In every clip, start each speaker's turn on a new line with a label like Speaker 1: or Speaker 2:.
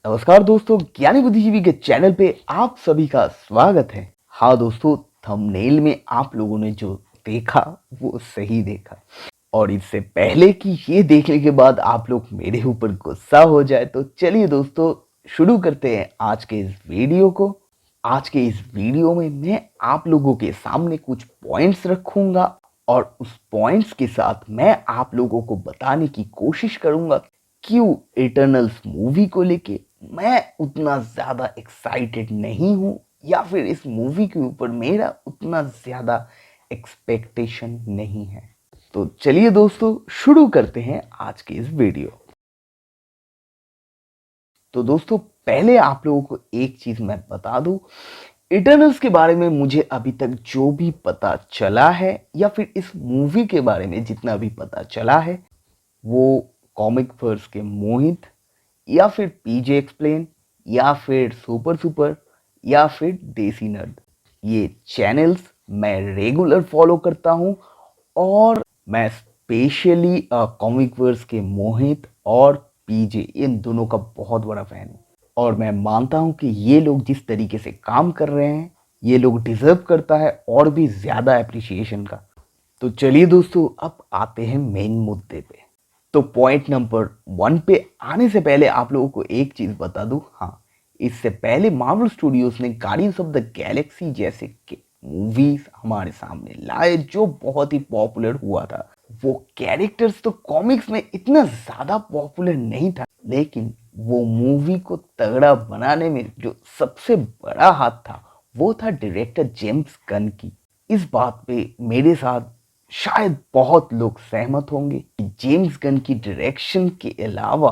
Speaker 1: नमस्कार दोस्तों, ज्ञानी बुद्धिजीवी के चैनल पे आप सभी का स्वागत है। हाँ दोस्तों, थंबनेल में आप लोगों ने जो देखा वो सही देखा। और इससे पहले कि ये देखने के बाद आप लोग मेरे ऊपर गुस्सा हो जाए, तो चलिए दोस्तों शुरू करते हैं आज के इस वीडियो को। आज के इस वीडियो में मैं आप लोगों के सामने कुछ पॉइंट्स रखूंगा और उस पॉइंट्स के साथ मैं आप लोगों को बताने की कोशिश करूंगा क्यों इटर्नल्स मूवी को लेके मैं उतना ज्यादा एक्साइटेड नहीं हूं, या फिर इस मूवी के ऊपर मेरा उतना ज्यादा एक्सपेक्टेशन नहीं है। तो चलिए दोस्तों शुरू करते हैं आज की इस वीडियो। तो दोस्तों पहले आप लोगों को एक चीज मैं बता दूं, इटर्नल्स के बारे में मुझे अभी तक जो भी पता चला है या फिर इस मूवी के बारे में जितना भी पता चला है, वो कॉमिक वर्स के मोहित या फिर पीजे एक्सप्लेन या फिर सुपर सुपर या फिर देसी नर्ड, ये चैनल्स मैं रेगुलर फॉलो करता हूं। और मैं स्पेशली कॉमिक वर्स के मोहित और पीजे इन दोनों का बहुत बड़ा फैन हूं। और मैं मानता हूं कि ये लोग जिस तरीके से काम कर रहे हैं, ये लोग डिजर्व करता है और भी ज्यादा एप्रिसिएशन का। तो चलिए दोस्तों अब आते हैं मेन मुद्दे पे। तो पॉइंट नंबर 1 पे आने से पहले आप लोगों को एक चीज बता दूं। हाँ, इससे पहले मार्वल स्टूडियोज ने गार्डियंस ऑफ द गैलेक्सी जैसे के मूवीज हमारे सामने लाए जो बहुत ही पॉपुलर हुआ था। वो कैरेक्टर्स तो कॉमिक्स में इतना ज्यादा पॉपुलर नहीं था, लेकिन वो मूवी को तगड़ा बनाने में जो सबसे बड़ा हाथ था वो था डायरेक्टर जेम्स गन की। इस बात पे मेरे साथ शायद बहुत लोग सहमत होंगे कि जेम्स गन की डायरेक्शन के अलावा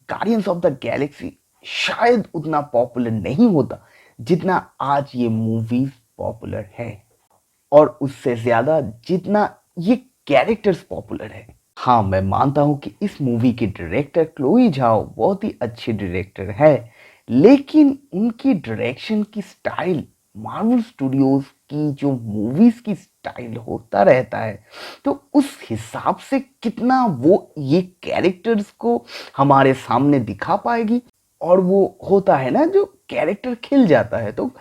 Speaker 1: गार्डियंस ऑफ द गैलेक्सी शायद उतना पॉपुलर नहीं होता जितना आज ये मूवीज पॉपुलर है, और उससे ज्यादा जितना ये कैरेक्टर्स पॉपुलर है। हाँ, मैं मानता हूं कि इस मूवी के डायरेक्टर क्लोई झाओ बहुत ही अच्छे डायरेक्टर है, लेकिन उनकी डायरेक्शन की स्टाइल मार्वल स्टूडियोज की जो मूवीज की स्टाइल होता रहता है, तो उस हिसाब से कितना वो ये कैरेक्टर्स को हमारे सामने दिखा पाएगी। और वो होता है ना, जो कैरेक्टर खिल जाता है, तो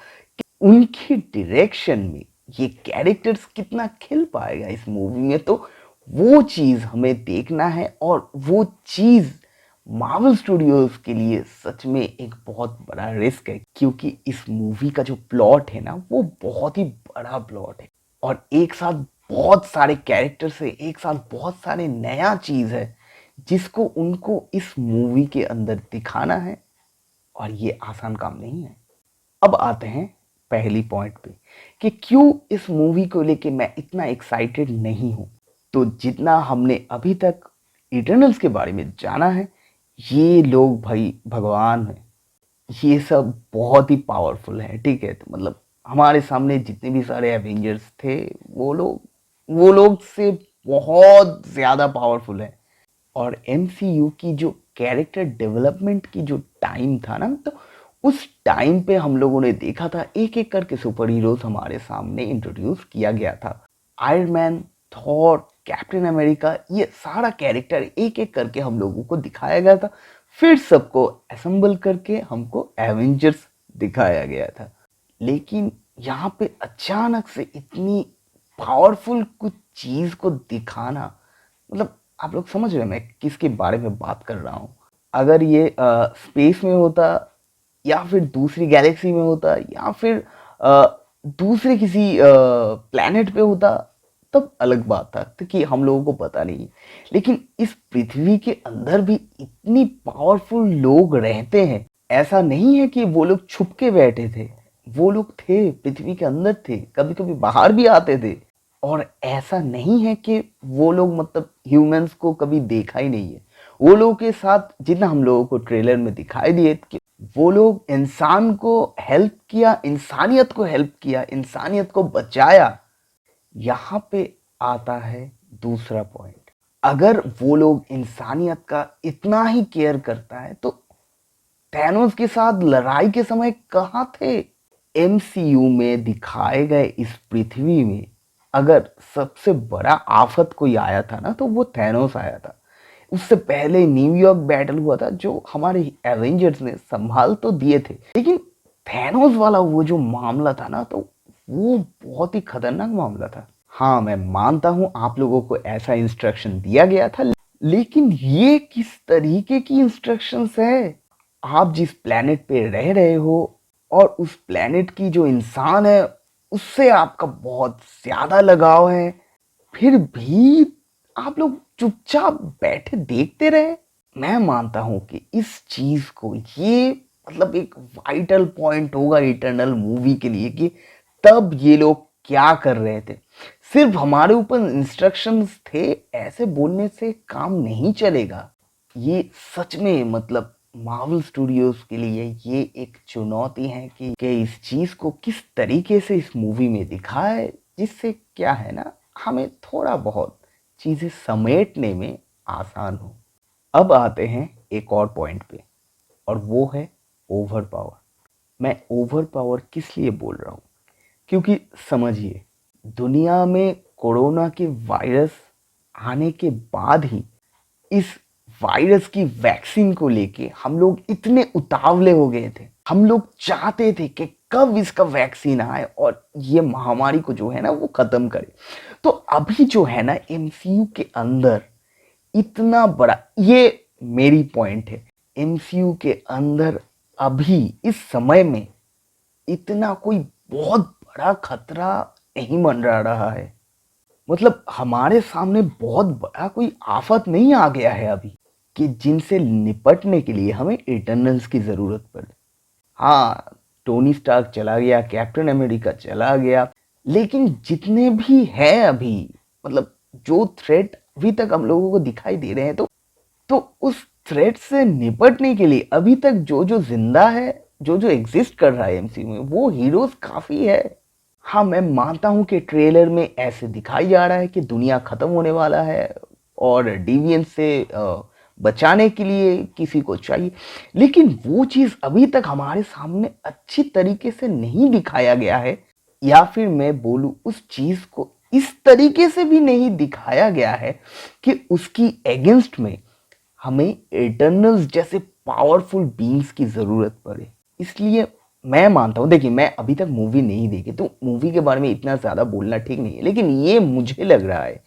Speaker 1: उनकी डायरेक्शन में ये कैरेक्टर्स कितना खिल पाएगा इस मूवी में, तो वो चीज हमें देखना है। और वो चीज मार्वल स्टूडियोज के लिए सच में एक बहुत बड़ा रिस्क है, क्योंकि इस मूवी का जो प्लॉट है ना, वो बहुत ही बड़ा प्लॉट है और एक साथ बहुत सारे कैरेक्टर्स है, एक साथ बहुत सारे नया चीज है जिसको उनको इस मूवी के अंदर दिखाना है, और ये आसान काम नहीं है। अब आते हैं पहली पॉइंट पे कि क्यों इस मूवी को लेके मैं इतना एक्साइटेड नहीं हूं। तो जितना हमने अभी तक इटर्नल्स के बारे में जाना है, ये लोग भाई भगवान है, ये सब बहुत ही पावरफुल है। ठीक है, तो मतलब हमारे सामने जितने भी सारे एवेंजर्स थे, वो लोग से बहुत ज्यादा पावरफुल है। और एमसीयू की जो कैरेक्टर डेवलपमेंट की जो टाइम था ना, तो उस टाइम पे हम लोगों ने देखा था एक एक करके सुपर हीरोज हमारे सामने इंट्रोड्यूस किया गया था। Iron man, Thor, captain America, ये सारा कैरेक्टर एक एक करके हम लोगों को दिखाया गया था, फिर सबको असेंबल करके हमको एवेंजर्स दिखाया गया था। लेकिन यहाँ पे अचानक से इतनी पावरफुल कुछ चीज को दिखाना, मतलब आप लोग समझ रहे हैं मैं किसके बारे में बात कर रहा हूँ। अगर ये स्पेस में होता, या फिर दूसरी गैलेक्सी में होता, या फिर अ, दूसरे किसी प्लैनेट पे होता, तब अलग बात था, तो कि हम लोगों को पता नहीं है। लेकिन इस पृथ्वी के अंदर भी इतनी पावरफुल लोग रहते हैं। ऐसा नहीं है कि वो लोग छुप के बैठे थे, वो लोग थे, पृथ्वी के अंदर थे, कभी कभी बाहर भी आते थे। और ऐसा नहीं है कि वो लोग मतलब ह्यूमंस को कभी देखा ही नहीं है। वो लोगों के साथ जितना हम लोगों को ट्रेलर में दिखाई दिए कि वो लोग इंसान को हेल्प किया, इंसानियत को हेल्प किया, इंसानियत को बचाया। यहां पे आता है दूसरा पॉइंट। अगर वो लोग इंसानियत का इतना ही केयर करता है, तो थैनोस के साथ लड़ाई के समय कहां थे? एमसीयू में दिखाए गए इस पृथ्वी में अगर सबसे बड़ा आफत कोई आया था ना, तो वो थैनोस आया था। उससे पहले न्यूयॉर्क बैटल हुआ था जो हमारे एवेंजर्स ने संभाल तो दिए थे, लेकिन थैनोस वाला वो जो मामला था ना, तो वो बहुत ही खतरनाक मामला था। हाँ, मैं मानता हूँ आप लोगों को ऐसा इंस्ट्रक्शन दिया गया था, लेकिन ये किस तरीके की इंस्ट्रक्शंस है? आप जिस प्लेनेट पे रह रहे हो और उस प्लेनेट की जो इंसान है उससे आपका बहुत ज्यादा लगाव है, फिर भी आप लोग चुपचाप बैठे देखते रहे। मैं मानता हूं कि इस चीज को, ये मतलब एक वाइटल पॉइंट होगा इटर्नल मूवी के लिए कि तब ये लोग क्या कर रहे थे। सिर्फ हमारे ऊपर इंस्ट्रक्शंस थे, ऐसे बोलने से काम नहीं चलेगा। ये सच में मतलब मार्वल स्टूडियोज के लिए ये एक चुनौती है कि इस चीज को किस तरीके से इस मूवी में दिखाए, जिससे क्या है ना, हमें थोड़ा बहुत चीजें समेटने में आसान हो। अब आते हैं एक और पॉइंट पे, और वो है ओवर पावर। मैं ओवर पावर किस लिए बोल रहा हूँ, क्योंकि समझिए, दुनिया में कोरोना के वायरस आने के बाद ही इस वायरस की वैक्सीन को लेके हम लोग इतने उतावले हो गए थे। हम लोग चाहते थे कि कब इसका वैक्सीन आए और ये महामारी को जो है ना वो खत्म करे। तो अभी जो है ना एमसीयू के अंदर इतना बड़ा, ये मेरी पॉइंट है, एमसीयू के अंदर अभी इस समय में इतना कोई बहुत बड़ा खतरा नहीं मंडरा रहा है। मतलब हमारे सामने बहुत बड़ा कोई आफत नहीं आ गया है अभी कि जिनसे निपटने के लिए हमें इटर्नल्स की जरूरत पड़े। हाँ, टोनी स्टार्क चला गया, कैप्टन अमेरिका चला गया, लेकिन जितने भी हैं अभी, मतलब जो थ्रेट अभी तक हम लोगों को दिखाई दे रहे हैं, तो उस थ्रेट से निपटने के लिए अभी तक जो जो जिंदा है, जो जो एग्जिस्ट कर रहा है एमसीयू में, वो हीरोज काफी है। हाँ, मैं मानता हूं कि ट्रेलर में ऐसे दिखाई जा रहा है कि दुनिया खत्म होने वाला है और डिवियंस से बचाने के लिए किसी को चाहिए, लेकिन वो चीज अभी तक हमारे सामने अच्छी तरीके से नहीं दिखाया गया है, या फिर मैं बोलूं उस चीज को इस तरीके से भी नहीं दिखाया गया है कि उसकी अगेंस्ट में हमें इटर्नल्स जैसे पावरफुल बींग्स की जरूरत पड़े। इसलिए मैं मानता हूं, देखिए मैं अभी तक मूवी नहीं देखी तो मूवी के बारे में इतना ज्यादा बोलना ठीक नहीं है, लेकिन ये मुझे लग रहा है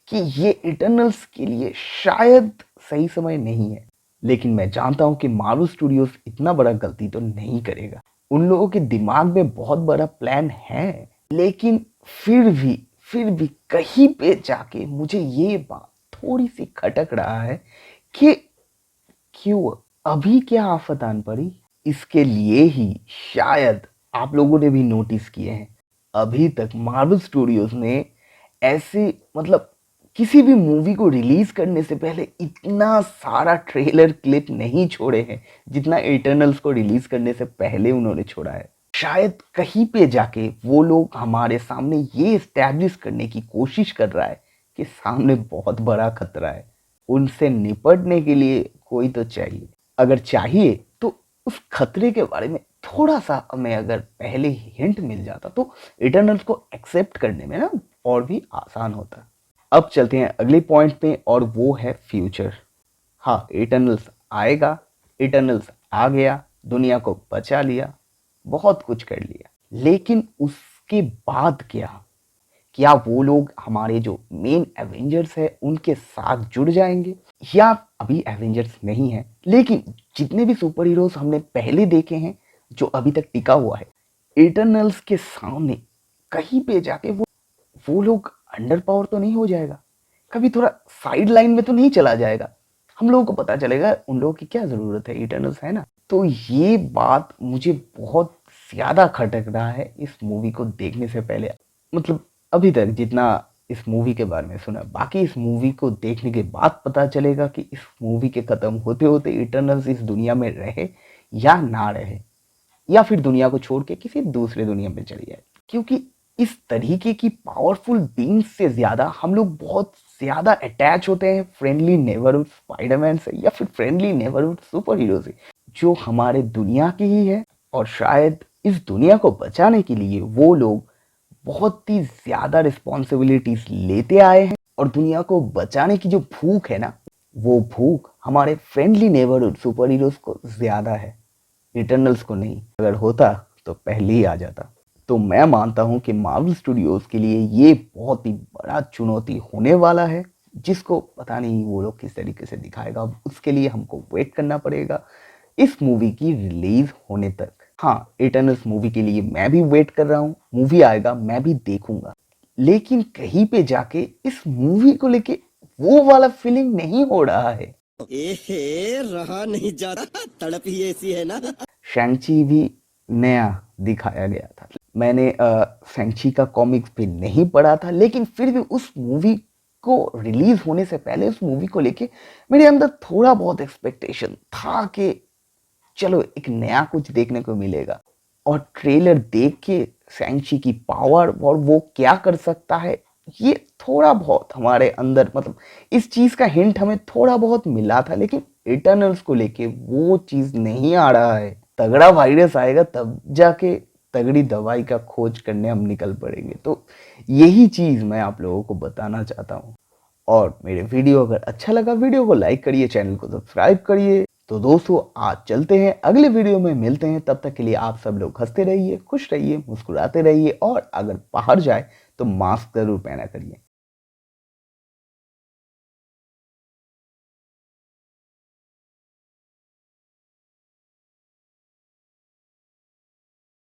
Speaker 1: कि ये इटर्नल्स के लिए शायद सही समय नहीं है। लेकिन मैं जानता हूं कि मार्वल स्टूडियोज इतना बड़ा गलती तो नहीं करेगा। उन लोगों के दिमाग में बहुत बड़ा प्लान है, लेकिन फिर भी कहीं पे जाके मुझे ये बात थोड़ी सी खटक रहा है कि क्यों अभी क्या आफत आन पड़ी। इसके लिए ही शायद आप लोगों ने भी नोटिस किए हैं, अभी तक मार्वल स्टूडियोज ने ऐसे मतलब किसी भी मूवी को रिलीज करने से पहले इतना सारा ट्रेलर क्लिप नहीं छोड़े हैं जितना इटर्नल्स को रिलीज करने से पहले उन्होंने छोड़ा है। शायद कहीं पे जाके वो लोग हमारे सामने ये इस्टेब्लिश करने की कोशिश कर रहा है कि सामने बहुत बड़ा खतरा है, उनसे निपटने के लिए कोई तो चाहिए। अगर चाहिए तो उस खतरे के बारे में थोड़ा सा हमें अगर पहले ही हिंट मिल जाता तो इटर्नल्स को एक्सेप्ट करने में ना और भी आसान होता। अब चलते हैं अगले पॉइंट पे, और वो है फ्यूचर। हाँ, इटर्नल्स आएगा, इटर्नल्स आ गया, दुनिया को बचा लिया, बहुत कुछ कर लिया, लेकिन उसके बाद क्या वो लोग हमारे जो मेन एवेंजर्स है उनके साथ जुड़ जाएंगे, या अभी एवेंजर्स नहीं है लेकिन जितने भी सुपर हीरोज हमने पहले देखे हैं जो अभी तक टिका हुआ है, इटर्नल्स के सामने कहीं पे जाके वो लोग अंडर पावर तो नहीं हो जाएगा, कभी थोड़ा साइड लाइन में तो नहीं चला जाएगा। हम लोगों को पता चलेगा उन लोगों की क्या जरूरत है, इटर्नल्स है ना। तो ये बात मुझे बहुत ज्यादा खटक रहा है इस मूवी को देखने से पहले। मतलब अभी तक जितना इस मूवी के बारे में सुना, बाकी इस मूवी को देखने के बाद पता चलेगा कि इस मूवी के खत्म होते होते इटर्नल्स इस दुनिया में रहे या ना रहे, या फिर दुनिया को छोड़ के किसी दूसरे दुनिया में चली जाए। क्योंकि इस तरीके की पावरफुल बींग्स से ज्यादा हम लोग बहुत ज्यादा अटैच होते हैं फ्रेंडली नेबरहुड स्पाइडरमैन से, या फिर फ्रेंडली नेबरहुड सुपर हीरो से जो हमारे दुनिया की ही है, और शायद इस दुनिया को बचाने के लिए वो लोग बहुत ही ज्यादा रिस्पॉन्सिबिलिटीज लेते आए हैं, और दुनिया को बचाने की जो भूख है ना वो भूख हमारे फ्रेंडली नेबरहुड सुपर हीरोज को ज्यादा है, इटर्नल्स को नहीं। अगर होता तो पहले ही आ जाता। तो मैं मानता हूं कि मार्वल स्टूडियोज के लिए ये बहुत ही बड़ा चुनौती होने वाला है, जिसको पता नहीं वो लोग किस तरीके से दिखाएगा। उसके लिए हमको वेट करना पड़ेगा इस मूवी की रिलीज होने तक। हाँ, इटर्नल्स मूवी के लिए मैं भी वेट कर रहा हूँ, मूवी आएगा मैं भी देखूंगा, लेकिन कहीं पे जाके इस मूवी को लेके वो वाला फीलिंग नहीं हो रहा है।
Speaker 2: एहे रहा नहीं जाता, तड़प ही ऐसी है ना।
Speaker 1: शैंची भी नया दिखाया गया था। मैंने शैंची का कॉमिक्स भी नहीं पढ़ा था, लेकिन फिर भी उस मूवी को रिलीज होने से पहले उस मूवी को लेके मेरे अंदर थोड़ा बहुत एक्सपेक्टेशन था कि चलो एक नया कुछ देखने को मिलेगा। और ट्रेलर देख के शैंची की पावर और वो क्या कर सकता है, ये थोड़ा बहुत हमारे अंदर, मतलब इस चीज का हिंट हमें थोड़ा बहुत मिला था, लेकिन इटर्नल्स को लेके वो चीज नहीं आ रहा है। तगड़ा वायरस आएगा तब जाके तगड़ी दवाई का खोज करने हम निकल पड़ेंगे। तो यही चीज मैं आप लोगों को बताना चाहता हूँ। और मेरे वीडियो अगर अच्छा लगा, वीडियो को लाइक करिए, चैनल को सब्सक्राइब करिए। तो दोस्तों आज चलते हैं, अगले वीडियो में मिलते हैं। तब तक के लिए आप सब लोग हंसते रहिए, खुश रहिए, मुस्कुराते रहिए, और अगर बाहर जाए तो मास्क जरूर पहना करिए।